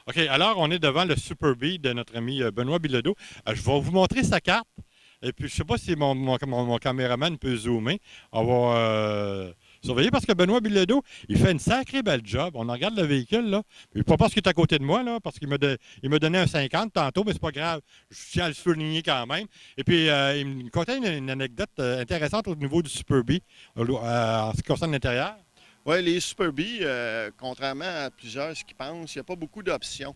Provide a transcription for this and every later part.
OK, alors on est devant le Super B de notre ami Benoît Bilodeau. Je vais vous montrer sa carte. Et puis, je ne sais pas si mon caméraman peut zoomer. On va surveiller parce que Benoît Bilodeau, il fait une sacrée belle job. On regarde le véhicule, là. Puis, pas parce qu'il est à côté de moi, là, parce il m'a donné un 50 tantôt, mais c'est pas grave. Je tiens à le souligner quand même. Et puis, il me contait une anecdote intéressante au niveau du Super B, en ce qui concerne l'intérieur. Oui, les Super B, contrairement à plusieurs ce qui pensent, il n'y a pas beaucoup d'options.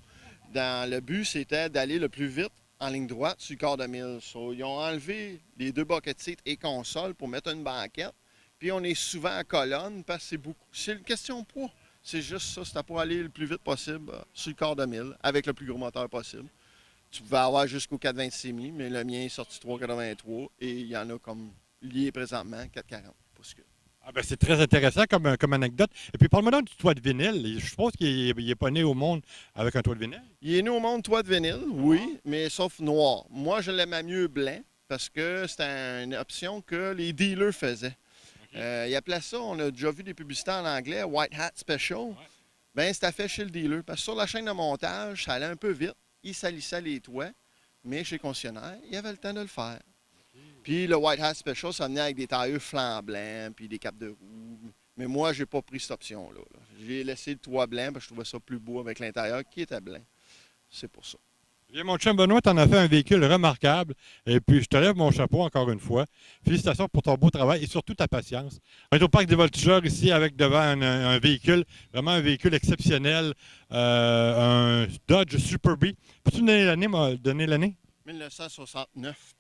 Le but, c'était d'aller le plus vite en ligne droite sur le quart de mille. So, ils ont enlevé les deux bucket seats et console pour mettre une banquette. Puis on est souvent en colonne parce que c'est beaucoup. C'est une question de poids. C'est juste ça, c'était pour aller le plus vite possible sur le quart de mille avec le plus gros moteur possible. Tu pouvais avoir jusqu'au 426 mais le mien est sorti 383 et il y en a comme lié présentement 440 pour ce que. Ah ben c'est très intéressant comme anecdote. Et puis, parle-moi donc du toit de vinyle. Je suppose qu'il n'est pas né au monde avec un toit de vinyle. Il est né au monde toit de vinyle, oui, mais sauf noir. Moi, je l'aimais mieux blanc parce que c'était une option que les dealers faisaient. Ils appelaient ça, on a déjà vu des publicités en anglais, White Hat Special. Ouais. Bien, c'était fait chez le dealer. Parce que sur la chaîne de montage, ça allait un peu vite. Il salissait les toits, mais chez le concessionnaire, il avait le temps de le faire. Puis le White Hat Special, ça venait avec des tailleurs flambants, puis des capes de roue. Mais moi, j'ai pas pris cette option-là. J'ai laissé le toit blanc parce que je trouvais ça plus beau avec l'intérieur qui était blanc. C'est pour ça. Bien, mon chum Benoît, tu en as fait un véhicule remarquable. Et puis, je te lève mon chapeau encore une fois. Félicitations pour ton beau travail et surtout ta patience. On est au Parc des Voltigeurs ici avec devant un véhicule, vraiment un véhicule exceptionnel, un Dodge Super B. Peux-tu me donner l'année, donner l'année? 1969.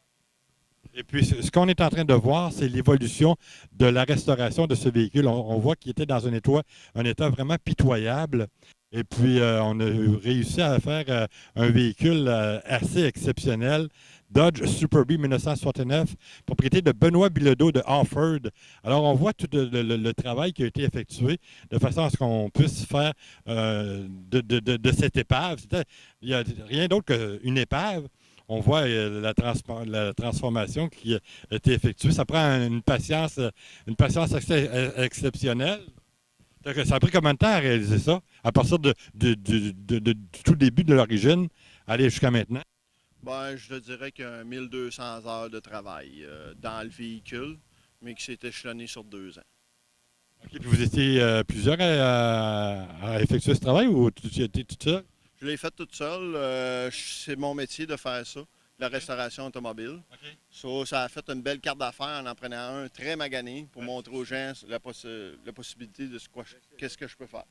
Et puis, ce qu'on est en train de voir, c'est l'évolution de la restauration de ce véhicule. On voit qu'il était dans un état vraiment pitoyable. Et puis, on a réussi à faire un véhicule assez exceptionnel. Dodge Super B 1969, propriété de Benoît Bilodeau de Offord. Alors, on voit tout le travail qui a été effectué de façon à ce qu'on puisse faire de cette épave. Il n'y a rien d'autre qu'une épave. On voit la transformation qui a été effectuée. Ça prend une patience exceptionnelle. Ça a pris combien de temps à réaliser ça, à partir du tout début de l'origine, aller jusqu'à maintenant? Ben, je te dirais qu'il y a 1200 heures de travail dans le véhicule, mais qui s'est échelonné sur 2 ans. OK, puis vous étiez plusieurs à effectuer ce travail ou tu étais tout seul? Je l'ai fait toute seule. C'est mon métier de faire ça, la restauration automobile. OK. Ça a fait une belle carte d'affaires en prenant un très magané pour montrer aux gens la possibilité de qu'est-ce que je peux faire.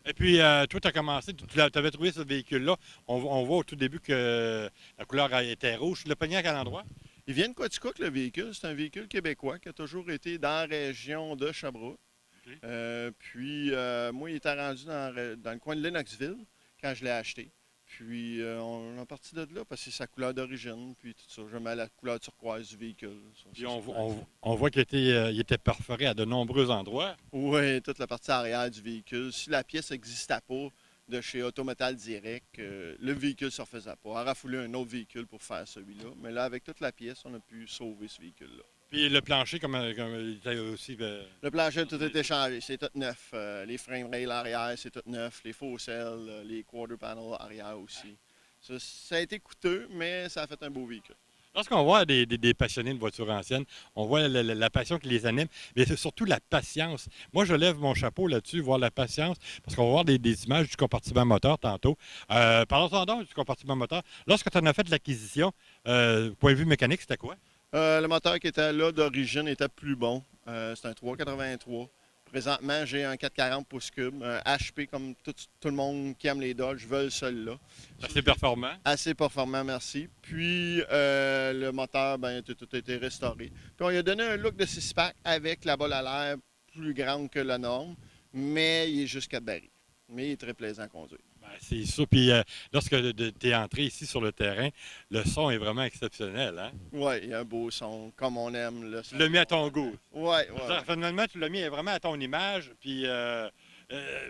Et puis, toi, tu as commencé, tu avais trouvé ce véhicule-là. On voit au tout début que la couleur était rouge. Tu l'as pogné à quel endroit? Il vient de Quaticook, le véhicule. C'est un véhicule québécois qui a toujours été dans la région de Sherbrooke. OK. Moi, il était rendu dans le coin de Lennoxville quand je l'ai acheté. Puis, on est parti de là parce que c'est sa couleur d'origine. Puis, tout ça. J'aimais la couleur turquoise du véhicule. Puis, on voit qu'il était perforé à de nombreux endroits. Oui, toute la partie arrière du véhicule. Si la pièce n'existait pas de chez Autométal Direct, le véhicule ne se refaisait pas. On a rafoulé un autre véhicule pour faire celui-là. Mais là, avec toute la pièce, on a pu sauver ce véhicule-là. Puis le plancher, comme il était aussi. Le plancher a tout été changé, c'est tout neuf. Les frame rails arrière, c'est tout neuf. Les faux selles, les quarter panels arrière aussi. Ça a été coûteux, mais ça a fait un beau véhicule. Lorsqu'on voit des passionnés de voitures anciennes, on voit la passion qui les anime, mais c'est surtout la patience. Moi, je lève mon chapeau là-dessus, voir la patience, parce qu'on va voir des images du compartiment moteur tantôt. Parlons donc du compartiment moteur. Lorsque tu en as fait l'acquisition, point de vue mécanique, c'était quoi? Le moteur qui était là d'origine était plus bon. C'est un 383. Présentement, j'ai un 440 pouces cubes, un HP comme tout le monde qui aime les Dodge veulent celui-là. Assez performant. Assez performant, merci. Puis le moteur, ben, tout a été restauré. Puis on lui a donné un look de 6-pack avec la bolle à l'air plus grande que la norme, mais il est juste 4 barils. Mais il est très plaisant à conduire. Ben, c'est sûr. Puis lorsque tu es entré ici sur le terrain, le son est vraiment exceptionnel. Hein? Oui, il y a un beau son, comme on aime le son. Tu l'as mis à ton goût. Oui, oui. Finalement, tu l'as mis vraiment à ton image. Puis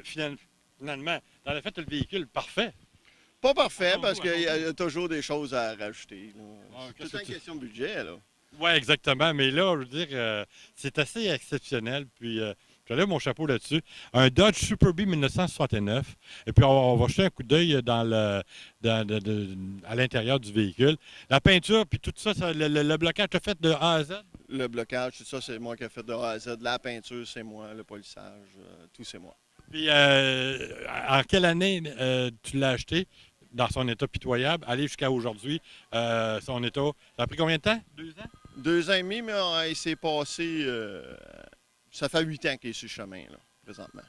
finalement, tu as fait le véhicule parfait. Pas parfait, parce qu'il y a toujours des choses à rajouter. C'est toute une question de budget, là. Oui, exactement. Mais là, je veux dire, c'est assez exceptionnel. Puis Je lève mon chapeau là-dessus. Un Dodge Super Bee 1969. Et puis, on va jeter un coup d'œil à l'intérieur du véhicule. La peinture, puis tout ça, le blocage, tu as fait de A à Z? Le blocage, tout ça, c'est moi qui ai fait de A à Z. La peinture, c'est moi. Le polissage, tout, c'est moi. Puis, en quelle année tu l'as acheté dans son état pitoyable, aller jusqu'à aujourd'hui, son état, ça a pris combien de temps? 2 ans? 2 ans et demi, mais il s'est passé... ça fait 8 ans qu'il est sur le chemin, là, présentement.